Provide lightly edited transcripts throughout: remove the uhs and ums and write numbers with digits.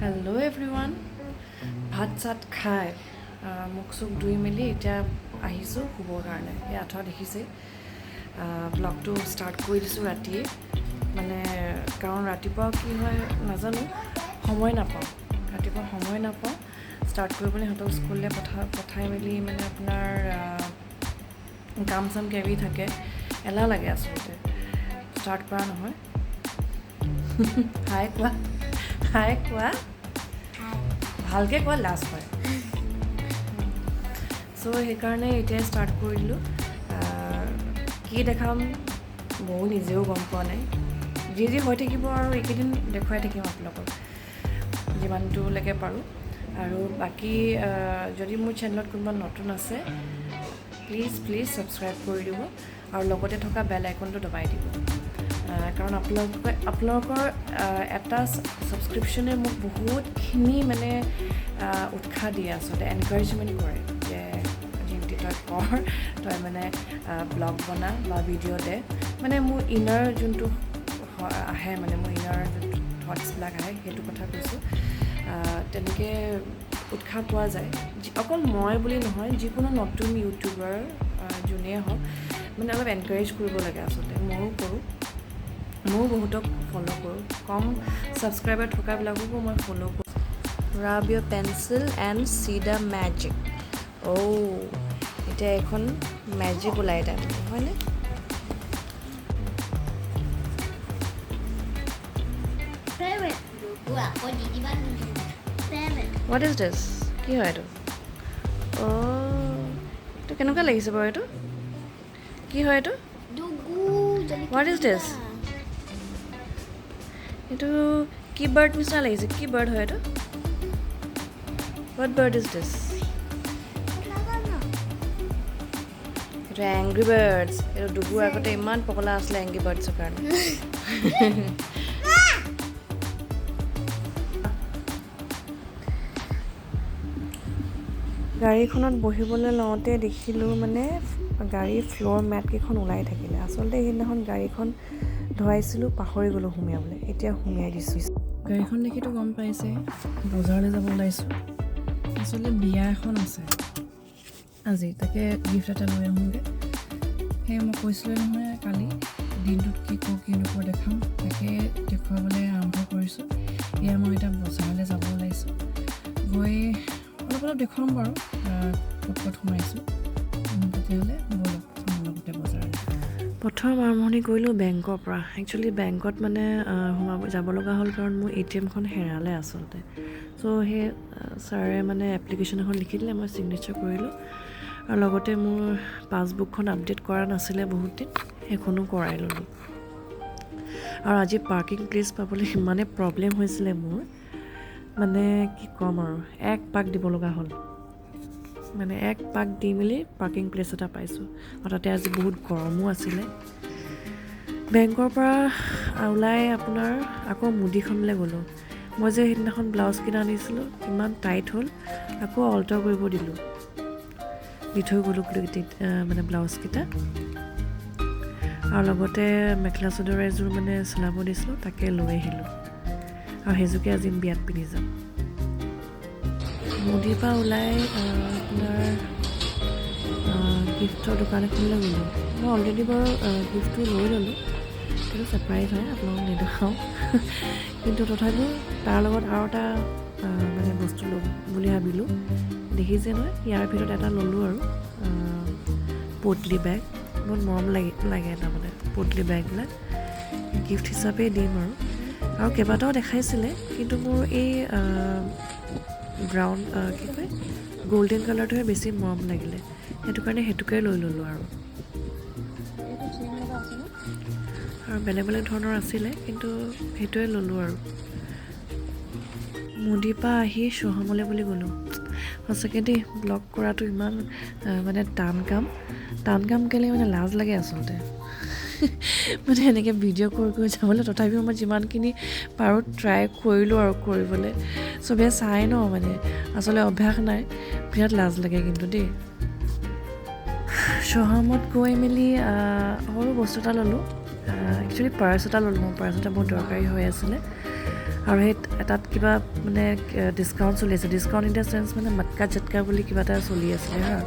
Hello' everyone ভাত চাত খাই মুখ চুখ ধুই মেলি এতিয়া আহিছোঁ শুবৰ কাৰণে এই আঠুৱা দেখিছে ব্লগটো ষ্টাৰ্ট কৰি দিছোঁ ৰাতিয়ে মানে কাৰণ ৰাতিপুৱা কি হয় নাজানো সময় নাপাওঁ ৰাতিপুৱা সময় নাপাওঁ ষ্টাৰ্ট কৰিবলৈ সিহঁতক স্কুললৈ পঠাই মেলি মানে আপোনাৰ কাম চাম কেৰি থাকে এলাহ লাগে আচলতে ষ্টাৰ্ট কৰা নহয় হাই কোৱা হাই কোৱা ভালকৈ কোৱা লাজ হয় চ' সেইকাৰণে এতিয়া ষ্টাৰ্ট কৰি দিলোঁ কি দেখাম ময়ো নিজেও গম পোৱা নাই যি হৈ থাকিব আৰু এইকেইদিন দেখুৱাই থাকিম আপোনালোকক যিমানটোলৈকে পাৰোঁ আৰু বাকী যদি মোৰ চেনেলত কোনোবা নতুন আছে প্লিজ ছাবস্ক্ৰাইব কৰি দিব আৰু লগতে থকা বেল আইকনটো দবাই দিব কাৰণ আপোনালোকৰ এটা ছাবস্ক্ৰিপশ্যনে মোক বহুতখিনি মানে উৎসাহ দিয়ে আচলতে এনকাৰেজমেণ্ট কৰে যে জিন্তি তই কৰ তই মানে ব্লগ বনা বা ভিডিঅ' দে মানে মোৰ ইনাৰ যোনটো আহে মানে মোৰ ইনাৰ যোনটো থটছবিলাক আহে সেইটো কথা কৈছোঁ তেনেকৈ উৎসাহ পোৱা যায় অকল মই বুলি নহয় যিকোনো নতুন ইউটিউবাৰ যোনেই হওক মানে অলপ এনকাৰেজ কৰিব লাগে আচলতে ময়ো কৰোঁ ময়ো বহুতক ফ'ল' কৰোঁ কম ছাবস্ক্ৰাইবাৰ থকাবিলাককো মই ফ'ল' কৰোঁ rub your pencil and see the magic এতিয়া এখন মেজিক ওলাই তাৰমানে হয়নে হোৱাট ইজ দিছ কি হয় এইটো এইটো কেনেকুৱা লাগিছে বাৰু এইটো কি হয় এইটো হোৱাট ইজ দিছ এইটো কি বাৰ্ড নিচিনা লাগিছে কি বাৰ্ড হয় এইটো হোৱাট বাৰ্ড ইজ দিছ এইটো এংগ্ৰি বাৰ্ডছ এইটো দুগুৰ আগতে ইমান পগলা আছিলে এংগ্ৰি বাৰ্ডছৰ কাৰণে গাড়ীখনত বহিবলৈ লওঁতে দেখিলোঁ মানে গাড়ীৰ ফ্ল'ৰ মেটকেইখন ওলাই থাকিলে আচলতে সেইদিনাখন গাড়ীখন ধুৱাইছিলোঁ পাহৰি গ'লোঁ সুমিয়াবলৈ এতিয়া সুমিয়াই দিছোঁ গাড়ীখন দেখিতো গম পাইছে বজাৰলৈ যাব ওলাইছোঁ আচলতে বিয়া এখন আছে আজি তাকে গিফ্ট এটা লৈ আহোঁগৈ সেয়ে মই কৈছিলোঁ নহয় কালি দিনটোত কি কৰোঁ কি নকৰোঁ দেখাম তাকে দেখুৱাবলৈ আৰম্ভ কৰিছোঁ এয়া মই এতিয়া বজাৰলৈ যাব ওলাইছোঁ গৈ অলপ দেখুৱাম বাৰু ক'ত সোমাইছোঁ তেতিয়াহ'লে ব'লক মোৰ লগতে বজাৰলৈ প্ৰথম আৰম্ভণি কৰিলোঁ বেংকৰ পৰা একচুৱেলি বেংকত মানে যাব লগা হ'ল কাৰণ মোৰ ATMখন হেৰালে আচলতে চ' সেই ছাৰে মানে এপ্লিকেশ্যন এখন লিখি দিলে মই ছিগনেচাৰ কৰিলোঁ আৰু লগতে মোৰ পাছবুকখন আপডেট কৰা নাছিলে বহুত দিন সেইখনো কৰাই ল'লোঁ আৰু আজি পাৰ্কিং প্লেচ পাবলৈ সিমানে প্ৰব্লেম হৈছিলে মোৰ মানে কি ক'ম আৰু এক পাক দিব লগা হ'ল মানে এক পাক দি মেলি পাৰ্কিং প্লেচ এটা পাইছোঁ আৰু তাতে আজি বহুত গৰমো আছিলে বেংকৰ পৰা ওলাই আপোনাৰ আকৌ মুদিখনলৈ গ'লোঁ মই যে সেইদিনাখন ব্লাউজকেইটা আনিছিলোঁ ইমান টাইট হ'ল আকৌ অল্টাৰ কৰিব দিলোঁ দি থৈ গ'লোঁ মানে ব্লাউজকেইটা আৰু লগতে মেখেলা চাদৰ এযোৰ মানে চিলাব দিছিলোঁ তাকে লৈ আহিলোঁ আৰু সেইযোৰকে আজি বিয়াত পিন্ধি যাম মুদিৰ পৰা ওলাই আপোনাৰ গিফ্টৰ দোকান এখনলৈ গ'লোঁ মই অলৰেডি বাৰু গিফ্টটো লৈ ল'লোঁ সেইটো ছাৰপ্ৰাইজ হয় আপোনালোকক নেদেখাওঁ কিন্তু তথাপিও তাৰ লগত আৰু এটা মানে বস্তু ল'ম বুলি ভাবিলোঁ দেখিছে নহয় ইয়াৰ ভিতৰত এটা ল'লোঁ আৰু পটলি বেগ বহুত মৰম লাগে তাৰমানে পটলি বেগবিলাক গিফ্ট হিচাপেই দিম আৰু কেইবাটাও দেখাইছিলে কিন্তু মোৰ এই ব্ৰাউন কি কয় গল্ডেন কালাৰটোহে বেছি মৰম লাগিলে সেইটো কাৰণে সেইটোকে লৈ ল'লোঁ আৰু বেলেগ ধৰণৰ আছিলে কিন্তু সেইটোৱে ল'লোঁ আৰু মুদিৰ পৰা আহি চহামলৈ বুলি গ'লোঁ সঁচাকৈ দেই ব্লগ কৰাটো ইমান মানে টান কাম কেলে মানে লাজ লাগে আচলতে মানে এনেকৈ ভিডিঅ' কৰি যাবলৈ তথাপিও মই যিমানখিনি পাৰোঁ ট্ৰাই কৰিলোঁ আৰু কৰিবলৈ চবেই চাই ন মানে আচলতে অভ্যাস নাই বিৰাট লাজ লাগে কিন্তু দেই চহামত গৈ মেলি সৰু বস্তু এটা ল'লোঁ একচুৱেলি পাৰ্চ এটা ল'লোঁ মোৰ পাৰ্চ এটা বহুত দৰকাৰী হৈ আছিলে আৰু সেই তাত কিবা মানে ডিছকাউণ্ট চলি আছে, ডিছকাউণ্ট ইন দ্য চেন্স মানে মটকা চটকা বুলি কিবা এটা চলি আছিলে হা,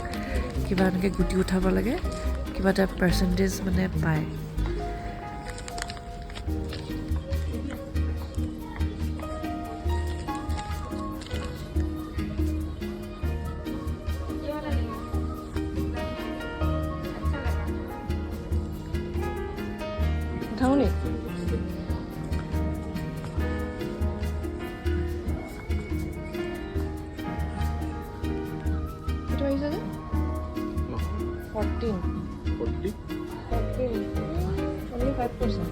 কিবা এনেকৈ গুটি উঠাব লাগে, কিবা এটা পাৰ্চেণ্টেজ মানে পায়। উঠাও নি? এইটো আহিছে যে 14 only 5%.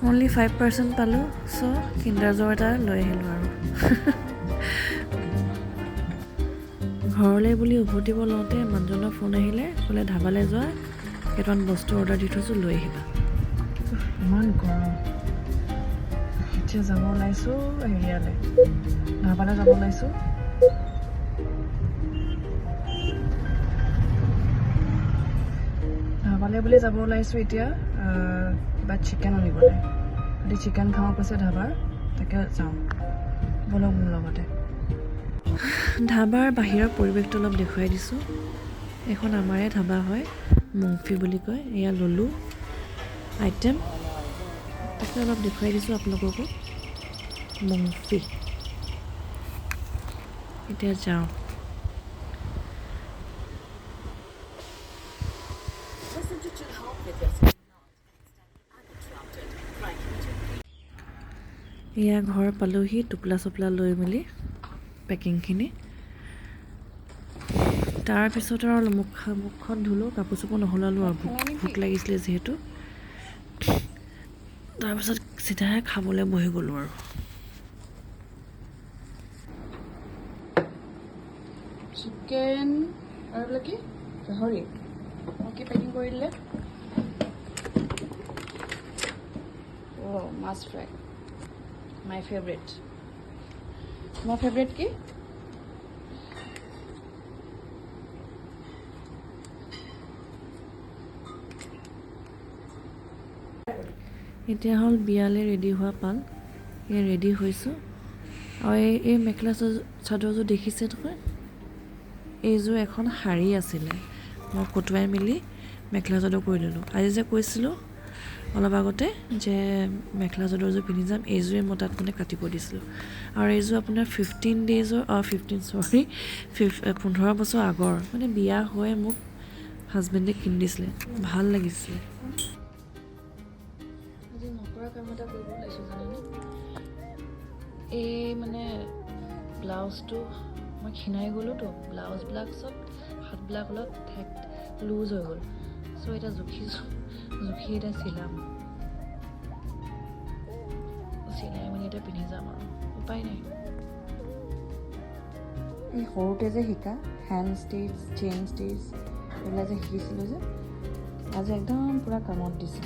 only 5% পালোঁ, চ' কিণ্ডাৰ জয় এটা লৈ আহিলোঁ আৰু ঘৰলৈ বুলি উভতিব লওঁতে মানুহজনৰ ফোন আহিলে, ক'লে ধাবালৈ যোৱা, কেইটামান বস্তু অৰ্ডাৰ দি থৈছোঁ, লৈ আহিবা। ইমান গৰম, এতিয়া যাব ওলাইছোঁ হেৰিয়ালৈ, ধাবালৈ যাব ওলাইছোঁ। ধাবালৈ বুলি যাব ওলাইছোঁ এতিয়া, কিবা চিকেন আনিবলৈ। যদি চিকেন খাওঁ কৈছে ধাবাৰ, তাকে যাওঁ, বলক মোৰ লগতে। ধাবাৰ বাহিৰৰ পৰিৱেশটো অলপ দেখুৱাই দিছোঁ। এখন আমাৰে ধাবা হয়, মুংফি বুলি কয়। এয়া ল'লোঁ আইটেম, তাকে অলপ দেখুৱাই দিছোঁ আপোনালোককো। মুংফি, এতিয়া যাওঁ। এয়া ঘৰ পালোহি, টোপলা চোপলা লৈ মেলি পেকিংখিনি। তাৰপিছত আৰু মুখখন ধুলোঁ, কাপোৰ চাপোৰ নহলালোঁ আৰু ভোক লাগিছিলে যিহেতু। তাৰপিছত চিধাই খাবলৈ বহি গ'লোঁ আৰু। চিকেন আৰু এইবিলাক কি গাহৰি কি পেকিং কৰি দিলে। মাছ ফ্ৰাই, মাই ফেভৰেট। তোমাৰ ফেভৰেট কি? এতিয়া হ'ল বিয়ালৈ ৰেডি হোৱা পাল। এই ৰেডি হৈছোঁ, আৰু এই মেখেলা চাদৰযোৰ দেখিছে নহয়, এইযোৰ এখন শাৰী আছিলে, মই কটুৱাই মেলি মেখেলা চাদৰ কৰি ল'লোঁ। আজি যে কৈছিলোঁ অলপ আগতে যে মেখেলা চাদৰযোৰ পিন্ধি যাম, এইযোৰে মই তাত মানে কাটিব দিছিলোঁ। আৰু এইযোৰ আপোনাৰ 15 বছৰ আগৰ, মানে বিয়া হৈ মোক হাজবেণ্ডে কিনি দিছিলে, ভাল লাগিছিলে। আজি নকৰা কাম এটা কৰিব ওলাইছোঁ জানেনে। এই মানে ব্লাউজটো মই ক্ষীণাই গ'লোতো, ব্লাউজবিলাক চব হাতবিলাক অলপ লুজ হৈ গ'ল। চ' এতিয়া জুখি এতিয়া চিলাই মেলি এতিয়া পিন্ধি যাম আৰু, উপায় নাই। এই সৰুতে যে শিকা হেণ্ড ষ্টিচ, চেইন ষ্টিচ এইবিলাক যে শিকিছিলোঁ যে, আজি একদম পূৰা কামত দিছে।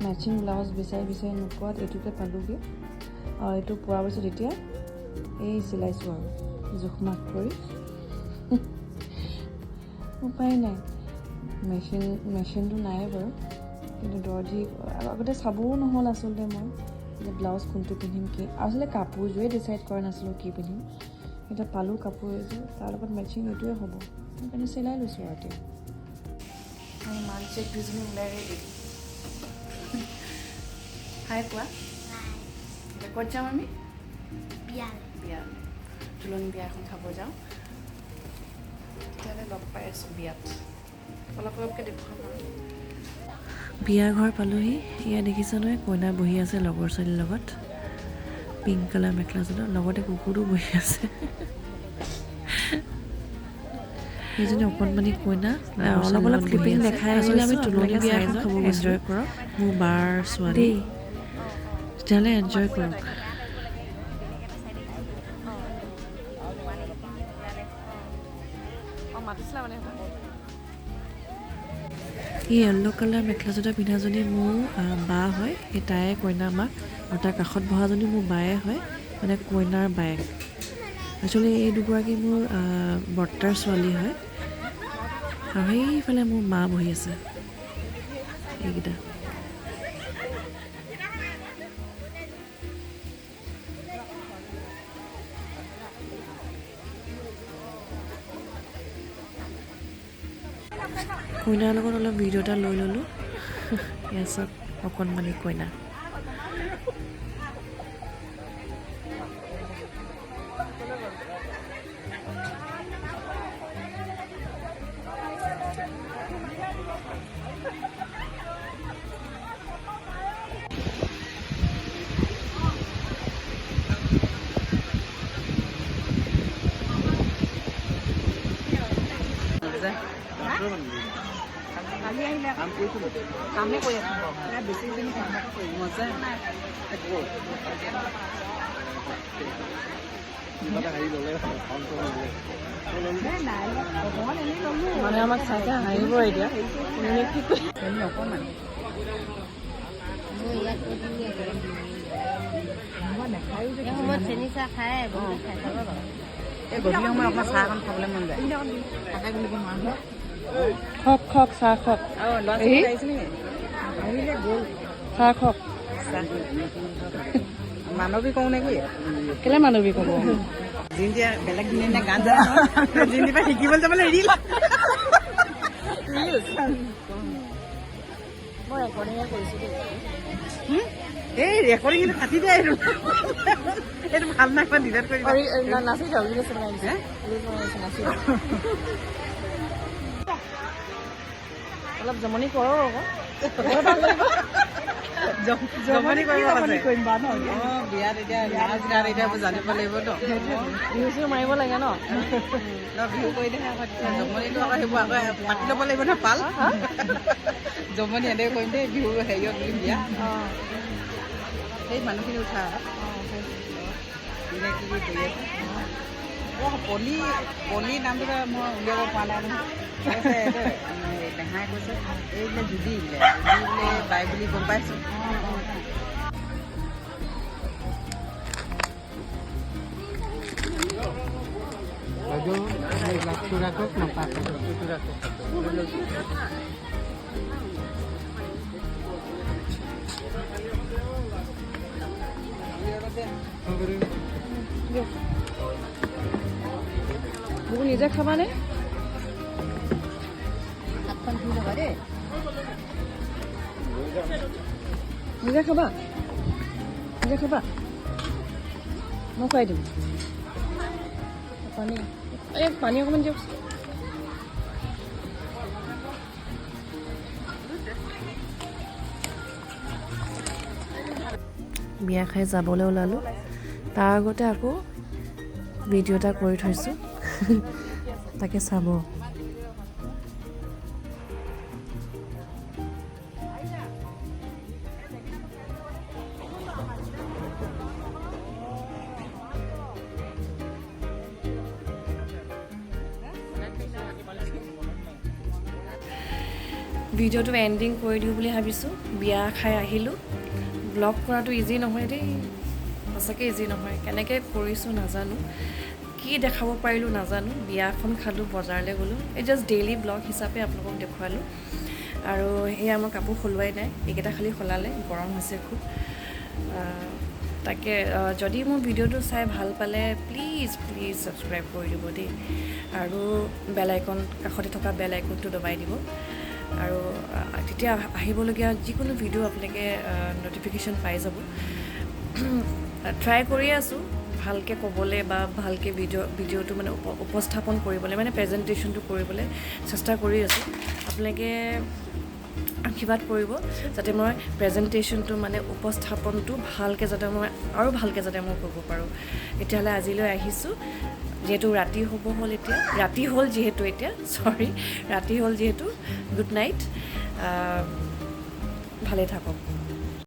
মেচিং ব্লাউজ বিচাৰি নোপোৱাত এইটোকে পালোঁগৈ, আৰু এইটো পোৱাৰ পিছত এতিয়া এই চিলাইছোঁ আৰু জোখমাখ কৰি। উপায় নাই, মেচিনটো নাই বাৰু, কিন্তু দৰ্জি আগতে চাবও নহ'ল আচলতে মই যে ব্লাউজ কোনটো পিন্ধিম কি, আচলতে কাপোৰযোৰে ডিচাইড কৰা নাছিলোঁ কি পিন্ধিম। এতিয়া পালোঁ কাপোৰ এযোৰ, তাৰ লগত মেচিং এইটোৱে হ'ব, সেইকাৰণে চিলাই লৈছোঁ আৰু এতিয়া। মান চেক দুজনী ওলাই ৰেডি। হাই কোৱা। এতিয়া ক'ত যাম আমি? বিয়া, তুলনি বিয়া এখন খাব যাওঁ। তেতিয়াহ'লে লগ পাই আছোঁ বিয়াত, অলপকৈ দেখুৱাম আৰু। বিয়া ঘৰ পালোহি। এয়া দেখিছা নহয়, কইনা বহি আছে লগৰ ছোৱালীৰ লগত, পিংক কালাৰ মেখেলা চাদৰ, লগতে কুকুৰটো বহি আছে। সেইজনী অকণমানি কইনা, অলপ ক্লিপিং দেখাই আছিলে। আমি তুলনি বিয়া এখন খাব এনজয় কৰক, মোৰ বাৰ ছোৱালী, তেতিয়াহ'লে এনজয় কৰক। এই য়েল্ল' কালাৰ মেখেলা চাদৰ পিন্ধাজনী মোৰ বা হয়, সেই তাই কইনা মাক, আৰু তাৰ কাষত বহাজনী মোৰ বায়ে হয়, মানে কইনাৰ বায়েক। একচুৱেলি এই দুগৰাকী মোৰ বৰ্তাৰ ছোৱালী হয়, আৰু সেইফালে মোৰ মা বহি আছে। এইকেইটা কইনাৰ লগত অলপ ভিডিঅ' এটা লৈ ল'লোঁ এয়া চাওক অকণমানি কইনা কামে কৰি আছো বেছি মজা মানে আমাক চাইকে হাঁহিব এতিয়া অকণমান চেনি চাহ খাই এই গধূলি সময় অকণমান চাহ অকণ খাবলৈ মন যায় খক খক চাহ খক চাহ খক মানৱী কওঁ নেকি কেলে মানৱী ক'ব জিন্দিয়া বেলেগ দিনে গান যায় জিন্দিৰ পৰা শিকিবলৈ যাবলৈ এৰি মই ৰেকৰ্ডিঙে কৰিছোঁ এই ৰেকৰ্ডিং কিন্তু কাটি দিয়ে এইটো এইটো ভাল নাই ডিলেট কৰি নাচি যাওঁ অলপ জমনি কৰোঁ আকৌ জমনি কৰিব বিয়াত এতিয়া নাচ গান এতিয়া জানিব লাগিবতো বিহু চিহু মাৰিব লাগে ন বিহু কৰি দিয়ে আকৌ জমনিটো আকৌ সেইবোৰ আকৌ পাতি ল'ব লাগিব ন পাল জমনি এনেকৈ কৰিম দেই বিহু হেৰিয়ত বুলি বিয়া সেই মানুহখিনি উঠা কি কি কৰি আছে পলি পলি নামটো মই উলিয়াব পৰা নাই নহয় দেহাই কৈছে এই বোলে জুদি বোলে বাই বুলি গম পাইছোঁ মোক নিজে খাবানে নিজে খাবা নিজে খাবা মই খুৱাই দিম পানী এই পানী অকণমান দিয়ক বিয়া খাই যাবলৈ ওলালোঁ তাৰ আগতে আকৌ ভিডিঅ' এটা কৰি থৈছোঁ তাকে চাব ভিডিঅ'টো এণ্ডিং কৰি দিওঁ বুলি ভাবিছোঁ বিয়া খাই আহিলোঁ ব্লগ কৰাটো ইজি নহয় দেই সঁচাকৈ ইজি নহয় কেনেকৈ কৰিছোঁ নাজানো কি দেখাব পাৰিলোঁ নাজানো বিয়াখন খালোঁ বজাৰলৈ গ'লোঁ এই জাষ্ট ডেইলি ব্লগ হিচাপে আপোনালোকক দেখুৱালোঁ আৰু এয়া মই কাপোৰ সলোৱাই নাই এইকেইটা খালি সলালে গৰম হৈছে খুব তাকে যদি মোৰ ভিডিঅ'টো চাই ভাল পালে প্লিজ প্লিজ ছাবস্ক্ৰাইব কৰি দিব দেই আৰু বেল আইকন কাষতে থকা বেল আইকনটো দবাই দিব আৰু তেতিয়া আহিবলগীয়া যিকোনো ভিডিঅ' আপোনালোকে ন'টিফিকেশ্যন পাই যাব ট্ৰাই কৰি আছোঁ ভালকৈ ক'বলৈ বা ভালকৈ ভিডিঅ'টো মানে উপস্থাপন কৰিবলৈ মানে প্ৰেজেণ্টেশ্যনটো কৰিবলৈ চেষ্টা কৰি আছোঁ আপোনালোকে আশীৰ্বাদ কৰিব যাতে মই প্ৰেজেণ্টেশ্যনটো মানে উপস্থাপনটো ভালকৈ যাতে মই আৰু ভালকৈ যাতে মই কৰিব পাৰোঁ তেতিয়াহ'লে আজিলৈ আহিছোঁ যিহেতু ৰাতি হ'ল এতিয়া ৰাতি হ'ল যিহেতু গুড নাইট ভালে থাকক